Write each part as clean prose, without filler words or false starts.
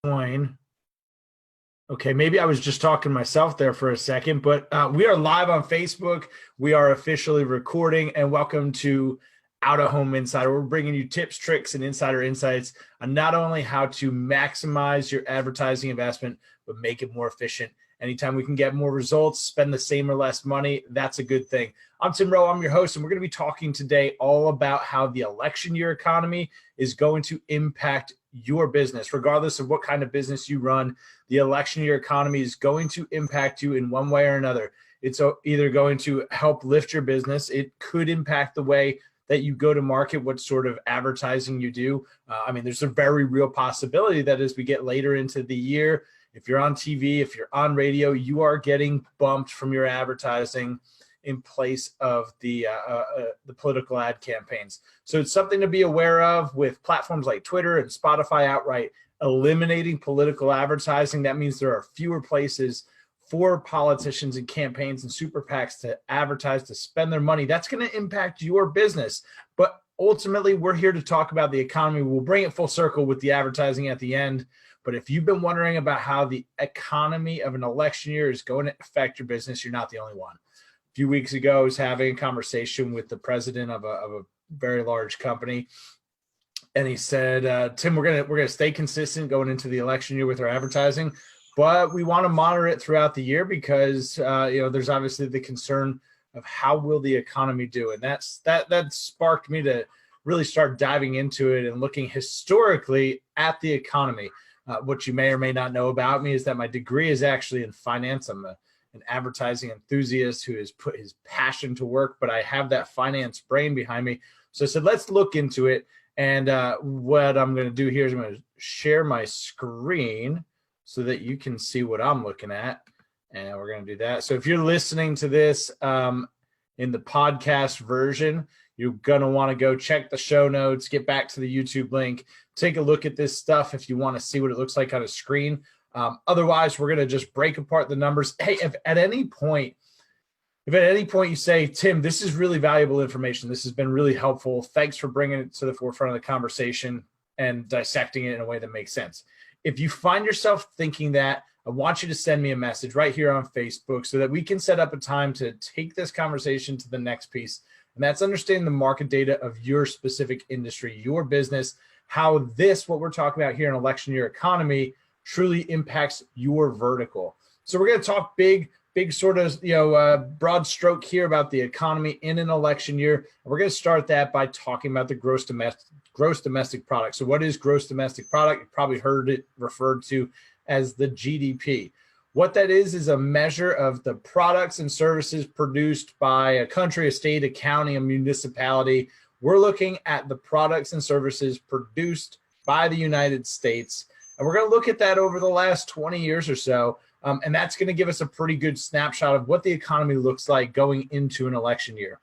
Join. Okay, maybe I was just talking to myself there for a second, but we are live on Facebook. We are officially recording, and welcome to Out of Home Insider. We're bringing you tips, tricks, and insider insights on not only how to maximize your advertising investment, but make it more efficient. Anytime we can get more results, spend the same or less money, that's a good thing. I'm Tim Rowe, I'm your host, and we're going to be talking today all about how the election year economy is going to impact your business. Regardless of what kind of business you run, the election year economy is going to impact you in one way or another. It's either going to help lift your business. It could impact the way that you go to market, what sort of advertising you do. There's a very real possibility that as we get later into the year, if you're on TV, if you're on radio, you are getting bumped from your advertising in place of the political ad campaigns. So it's something to be aware of with platforms like Twitter and Spotify outright eliminating political advertising. That means there are fewer places for politicians and campaigns and super PACs to advertise, to spend their money. That's going to impact your business. But ultimately, we're here to talk about the economy. We'll bring it full circle with the advertising at the end. But if you've been wondering about how the economy of an election year is going to affect your business, you're not the only one. A few weeks ago, I was having a conversation with the president of a very large company, and he said, "Tim, we're gonna stay consistent going into the election year with our advertising, but we want to monitor it throughout the year because there's obviously the concern of how will the economy do." And that sparked me to really start diving into it and looking historically at the economy. What you may or may not know about me is that my degree is actually in finance. I'm an advertising enthusiast who has put his passion to work, but I have that finance brain behind me. So I said, let's look into it. And what I'm going to do here is I'm going to share my screen so that you can see what I'm looking at. And we're going to do that. So if you're listening to this in the podcast version, you're going to want to go check the show notes, get back to the YouTube link, take a look at this stuff if you want to see what it looks like on a screen. Otherwise, we're going to just break apart the numbers. Hey, if at any point you say, Tim, this is really valuable information, this has been really helpful, thanks for bringing it to the forefront of the conversation and dissecting it in a way that makes sense. If you find yourself thinking that, I want you to send me a message right here on Facebook so that we can set up a time to take this conversation to the next piece. And that's understanding the market data of your specific industry, your business, how what we're talking about here in election year economy truly impacts your vertical. So we're going to talk big sort of, broad stroke here about the economy in an election year. And we're going to start that by talking about the gross domestic product. So what is gross domestic product? You've probably heard it referred to as the GDP. What that is a measure of the products and services produced by a country, a state, a county, a municipality. We're looking at the products and services produced by the United States. And we're going to look at that over the last 20 years or so. And that's going to give us a pretty good snapshot of what the economy looks like going into an election year.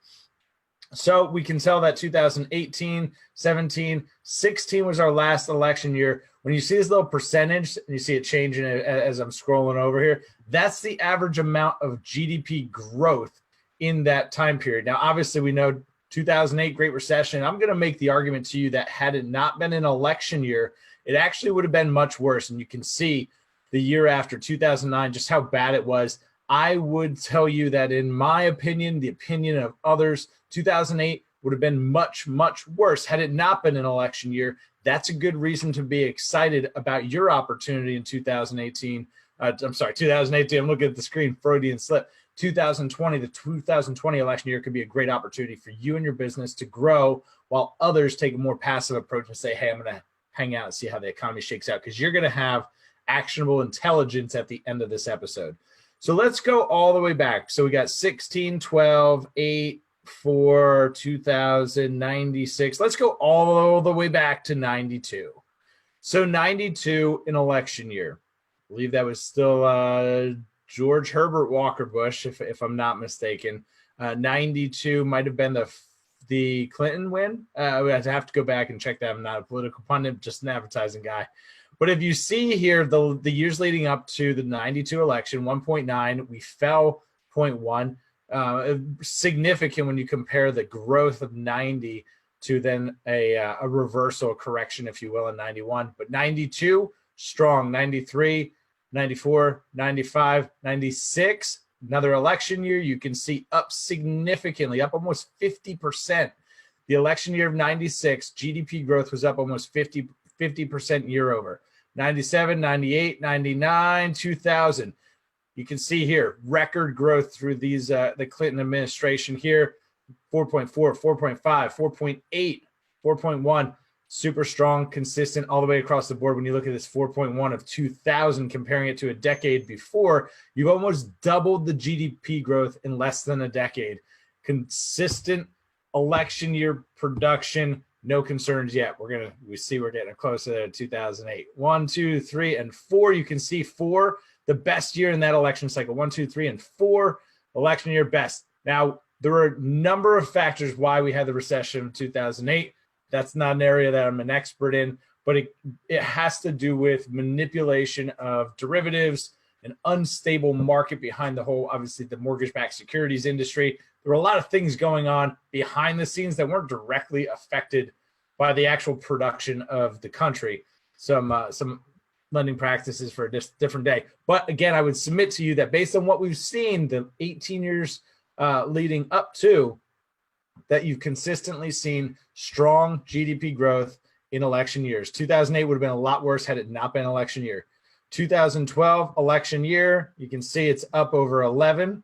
So we can tell that 2018, 17, 16 was our last election year. When you see this little percentage and you see it changing as I'm scrolling over here, that's the average amount of GDP growth in that time period. Now, obviously, we know 2008, Great Recession. I'm going to make the argument to you that had it not been an election year, it actually would have been much worse. And you can see the year after 2009, just how bad it was. I would tell you that in my opinion, the opinion of others, 2008 would have been much, much worse had it not been an election year. That's a good reason to be excited about your opportunity in 2018. 2018. I'm looking at the screen, Freudian slip. 2020, the 2020 election year could be a great opportunity for you and your business to grow while others take a more passive approach and say, hey, I'm going to hang out and see how the economy shakes out, because you're going to have actionable intelligence at the end of this episode. So let's go all the way back. So we got 16, 12, 8, 4, 2000, 96. Let's go all the way back to 92. So 92, an election year. I believe that was still George Herbert Walker Bush, if I'm not mistaken. 92 might have been the Clinton win. We have to go back and check that. I'm not a political pundit, just an advertising guy. But if you see here, the years leading up to the 92 election, 1.9, we fell 0.1. Significant when you compare the growth of 90 to then a reversal, correction, if you will, in 91. But 92, strong. 93, 94, 95, 96. Another election year, you can see up significantly, up almost 50%. The election year of 96, GDP growth was up almost 50% year over. 97, 98, 99, 2000. You can see here record growth through these the Clinton administration here. 4.4, 4.5, 4.8, 4.1. Super strong, consistent all the way across the board. When you look at this 4.1 of 2000, comparing it to a decade before, you've almost doubled the GDP growth in less than a decade. Consistent election year production, no concerns yet. We see we're getting close to 2008. 1, 2, 3, and 4. You can see 4, the best year in that election cycle. 1, 2, 3, and 4, election year best. Now, there were a number of factors why we had the recession of 2008. That's not an area that I'm an expert in, but it has to do with manipulation of derivatives, an unstable market behind the whole, obviously, the mortgage-backed securities industry. There were a lot of things going on behind the scenes that weren't directly affected by the actual production of the country. Some lending practices for a different day. But again, I would submit to you that based on what we've seen, the 18 years leading up to, that you've consistently seen strong GDP growth in election years. 2008 would have been a lot worse had it not been election year. 2012 election year, you can see it's up over 11.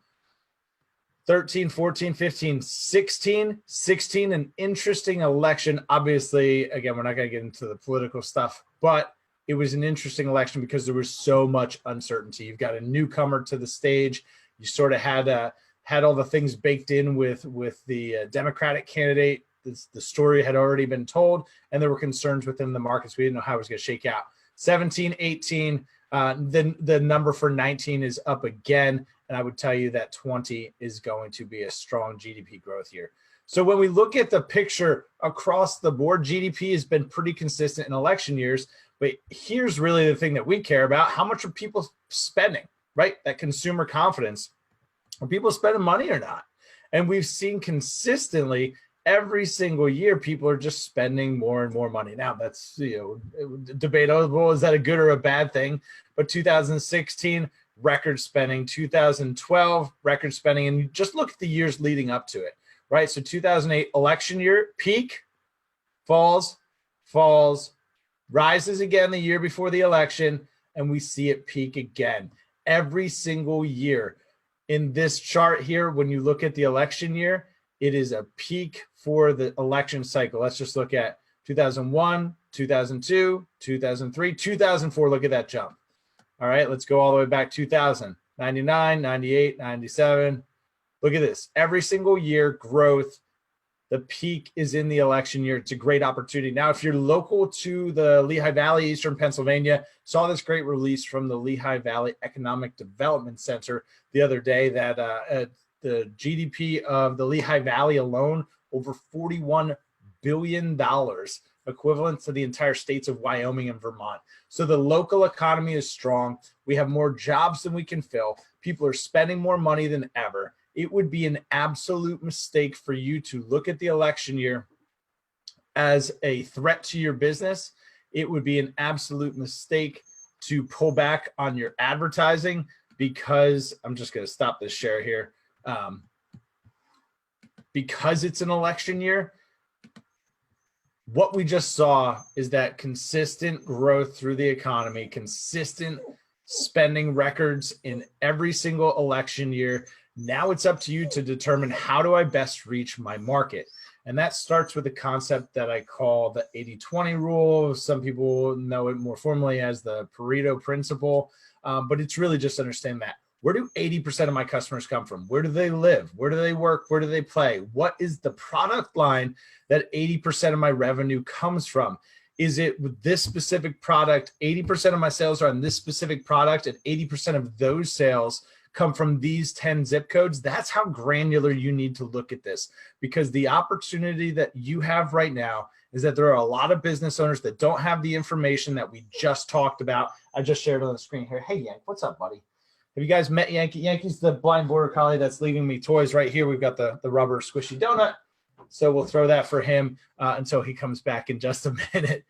13, 14, 15, 16, an interesting election. Obviously, again, we're not going to get into the political stuff, but it was an interesting election because there was so much uncertainty. You've got a newcomer to the stage. You sort of had all the things baked in with the Democratic candidate. The story had already been told, and there were concerns within the markets. We didn't know how it was going to shake out. 17, 18, then the number for 19 is up again. And I would tell you that 20 is going to be a strong GDP growth year. So when we look at the picture across the board, GDP has been pretty consistent in election years. But here's really the thing that we care about. How much are people spending, right? That consumer confidence. Are people spending money or not? And we've seen consistently every single year, people are just spending more and more money. Now that's, debatable. Is that a good or a bad thing? But 2016, record spending. 2012, record spending. And just look at the years leading up to it, right? So 2008 election year, peak, falls, rises again the year before the election, and we see it peak again every single year. In this chart here, when you look at the election year, it is a peak for the election cycle. Let's just look at 2001, 2002, 2003, 2004. Look at that jump. All right, let's go all the way back 2000, 99, 98, 97. Look at this. Every single year, growth. The peak is in the election year. It's a great opportunity. Now, if you're local to the Lehigh Valley, Eastern Pennsylvania, saw this great release from the Lehigh Valley Economic Development Center the other day that the GDP of the Lehigh Valley alone, over $41 billion, equivalent to the entire states of Wyoming and Vermont. So the local economy is strong. We have more jobs than we can fill. People are spending more money than ever. It would be an absolute mistake for you to look at the election year as a threat to your business. It would be an absolute mistake to pull back on your advertising, because I'm just going to stop this share here. Because it's an election year, what we just saw is that consistent growth through the economy, consistent spending records in every single election year. Now it's up to you to determine, how do I best reach my market? And that starts with a concept that I call the 80-20 rule. Some people know it more formally as the Pareto principle, but it's really just understand that. Where do 80% of my customers come from? Where do they live? Where do they work? Where do they play? What is the product line that 80% of my revenue comes from? Is it with this specific product? 80% of my sales are on this specific product, and 80% of those sales come from these 10 zip codes. That's how granular you need to look at this, because the opportunity that you have right now is that there are a lot of business owners that don't have the information that we just talked about. I just shared on the screen here. Hey, Yank, what's up, buddy? Have you guys met Yankee? Yankee's the blind border collie that's leaving me toys right here. We've got the rubber squishy donut. So we'll throw that for him until he comes back in just a minute.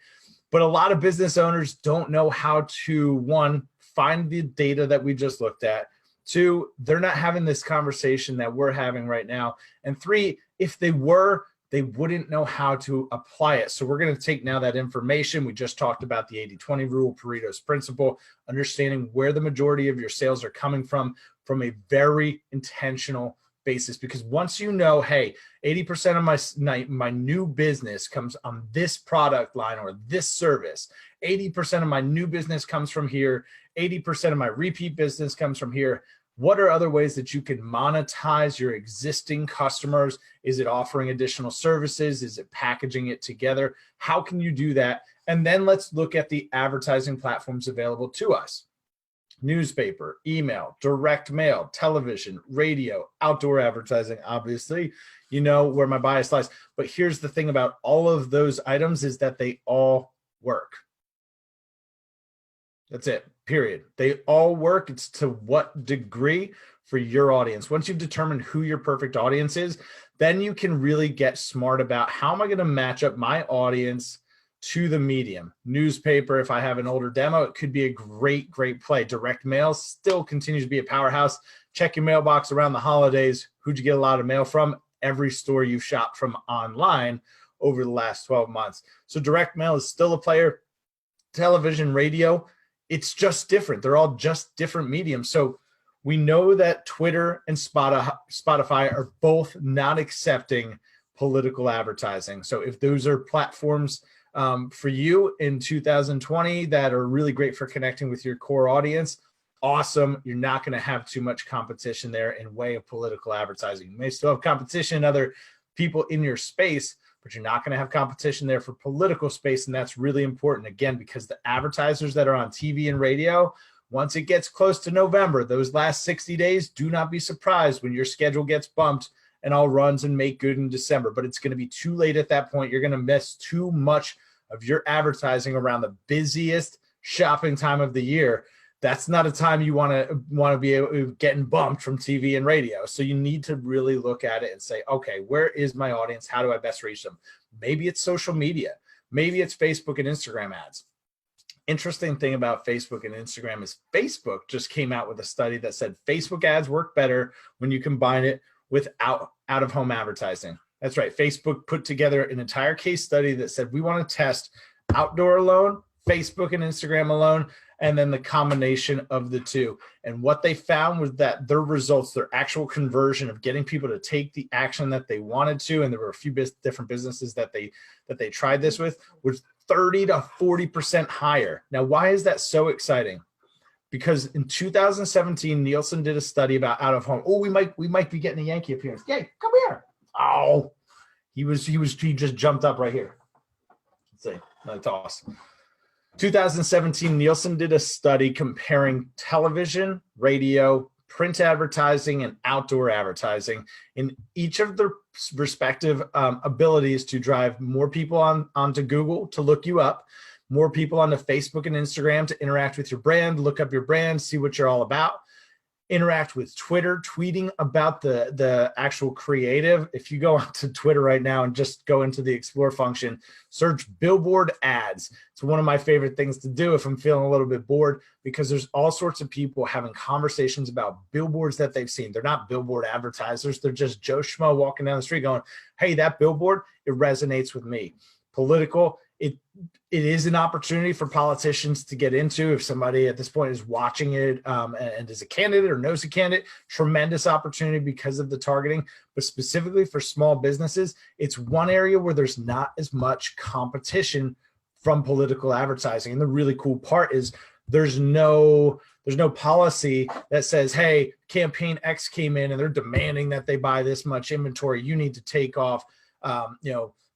But a lot of business owners don't know how to, one, find the data that we just looked at. Two, they're not having this conversation that we're having right now. And three, if they were, they wouldn't know how to apply it. So we're going to take now that information. We just talked about the 80-20 rule, Pareto's principle, understanding where the majority of your sales are coming from a very intentional basis. Because once you know, hey, 80% of my new business comes on this product line or this service, 80% of my new business comes from here, 80% of my repeat business comes from here. What are other ways that you can monetize your existing customers? Is it offering additional services? Is it packaging it together? How can you do that? And then let's look at the advertising platforms available to us. Newspaper, email, direct mail, television, radio, outdoor advertising, obviously, you know where my bias lies. But here's the thing about all of those items is that they all work. That's it, period. They all work. It's to what degree for your audience. Once you've determined who your perfect audience is, then you can really get smart about how am I going to match up my audience to the medium. Newspaper, if I have an older demo, it could be a great play. Direct mail still continues to be a powerhouse. Check your mailbox around the holidays. Who'd you get a lot of mail from? Every store you've shopped from online over the last 12 months. So direct mail is still a player. Television, radio, it's just different. They're all just different mediums. So we know that Twitter and Spotify are both not accepting political advertising. So if those are platforms for you in 2020 that are really great for connecting with your core audience, awesome. You're not going to have too much competition there in way of political advertising. You may still have competition in other people in your space, but you're not going to have competition there for political space. And that's really important, again, because the advertisers that are on TV and radio, once it gets close to November, those last 60 days, do not be surprised when your schedule gets bumped and all runs and make good in December. But it's going to be too late at that point. You're going to miss too much of your advertising around the busiest shopping time of the year. That's not a time you want to be getting bumped from TV and radio. So you need to really look at it and say, okay, where is my audience? How do I best reach them? Maybe it's social media. Maybe it's Facebook and Instagram ads. Interesting thing about Facebook and Instagram is Facebook just came out with a study that said Facebook ads work better when you combine it with out-of-home advertising. That's right. Facebook put together an entire case study that said we want to test outdoor alone, Facebook and Instagram alone, and then the combination of the two. And what they found was that their results, their actual conversion of getting people to take the action that they wanted to, and there were a few different businesses that they tried this with, was 30 to 40% higher. Now, why is that so exciting? Because in 2017, Nielsen did a study about out of home. Oh, we might be getting a Yankee appearance. Yay, come here. Oh, he just jumped up right here. Let's see, another toss. 2017, Nielsen did a study comparing television, radio, print advertising, and outdoor advertising in each of their respective abilities to drive more people onto Google to look you up, more people onto Facebook and Instagram to interact with your brand, look up your brand, see what you're all about, interact with Twitter, tweeting about the actual creative. If you go onto Twitter right now and just go into the explore function, search billboard ads. It's one of my favorite things to do if I'm feeling a little bit bored, because there's all sorts of people having conversations about billboards that they've seen. They're not billboard advertisers. They're just Joe Schmo walking down the street going, hey, that billboard, it resonates with me. Political, it is an opportunity for politicians to get into. If somebody at this point is watching it and is a candidate or knows a candidate, tremendous opportunity because of the targeting. But specifically for small businesses, it's one area where there's not as much competition from political advertising. And the really cool part is there's no policy that says, hey, campaign X came in and they're demanding that they buy this much inventory. You need to take off,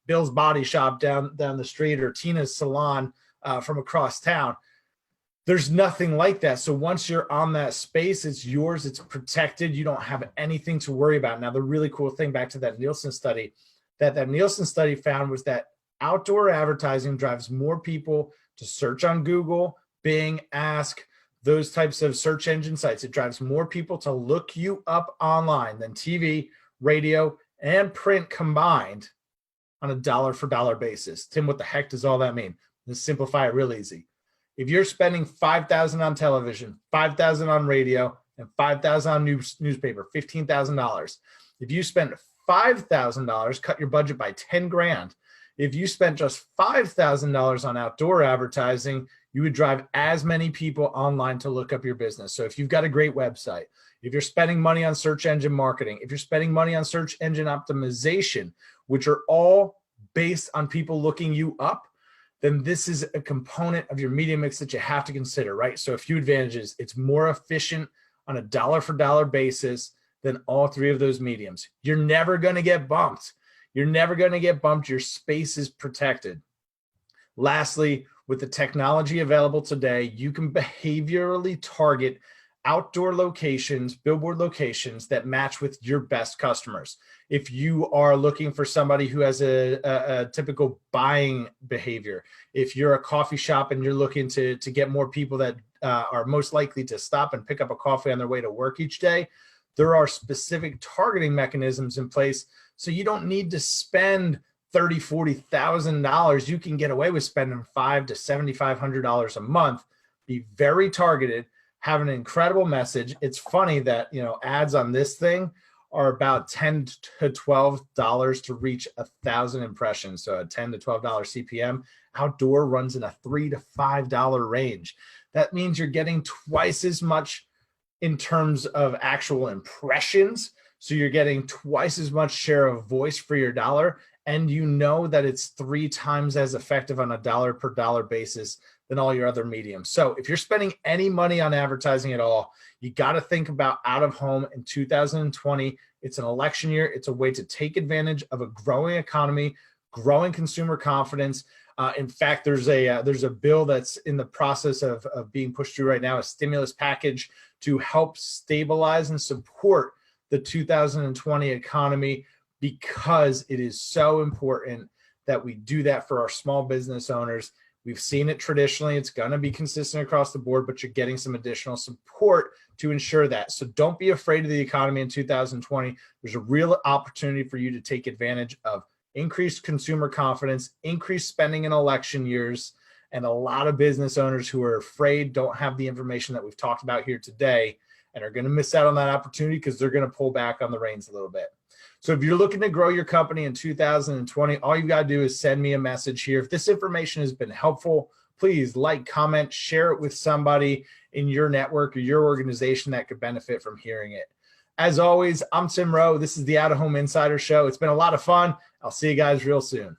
Bill's Body Shop down the street or Tina's Salon from across town. There's nothing like that. So once you're on that space, it's yours, it's protected. You don't have anything to worry about. Now, the really cool thing back to that Nielsen study, that Nielsen study found was that outdoor advertising drives more people to search on Google, Bing, Ask, those types of search engine sites. It drives more people to look you up online than TV, radio, and print combined on a dollar for dollar basis. Tim, what the heck does all that mean? Let's simplify it real easy. If you're spending $5,000 on television, $5,000 on radio, and $5,000 on newspaper, $15,000. If you spend $5,000, cut your budget by 10 grand. If you spent just $5,000 on outdoor advertising, you would drive as many people online to look up your business. So if you've got a great website, if you're spending money on search engine marketing, if you're spending money on search engine optimization, which are all based on people looking you up, then this is a component of your media mix that you have to consider, right? So a few advantages. It's more efficient on a dollar for dollar basis than all three of those mediums. You're never going to get bumped. You're never going to get bumped. Your space is protected. Lastly, with the technology available today, you can behaviorally target outdoor locations, billboard locations that match with your best customers. If you are looking for somebody who has a typical buying behavior, if you're a coffee shop and you're looking to get more people that are most likely to stop and pick up a coffee on their way to work each day, there are specific targeting mechanisms in place. So you don't need to spend $30,000, $40,000. You can get away with spending $500 to $7,500 a month. Be very targeted, have an incredible message. It's funny that, ads on this thing are about $10 to $12 to reach 1,000 impressions. So a $10 to $12 CPM. Outdoor runs in a $3 to $5 range. That means you're getting twice as much in terms of actual impressions. So you're getting twice as much share of voice for your dollar. And you know that it's 3 times as effective on a dollar per dollar basis than all your other mediums. So if you're spending any money on advertising at all, you got to think about out of home in 2020. It's an election year. It's a way to take advantage of a growing economy, growing consumer confidence. In fact, there's a bill that's in the process of being pushed through right now, a stimulus package to help stabilize and support the 2020 economy, because it is so important that we do that for our small business owners. We've seen it traditionally. It's going to be consistent across the board, but you're getting some additional support to ensure that. So don't be afraid of the economy in 2020. There's a real opportunity for you to take advantage of increased consumer confidence, increased spending in election years, and a lot of business owners who are afraid don't have the information that we've talked about here today and are going to miss out on that opportunity because they're going to pull back on the reins a little bit. So if you're looking to grow your company in 2020, all you got to do is send me a message here. If this information has been helpful, please like, comment, share it with somebody in your network or your organization that could benefit from hearing it. As always, I'm Tim Rowe. This is the Out of Home Insider Show. It's been a lot of fun. I'll see you guys real soon.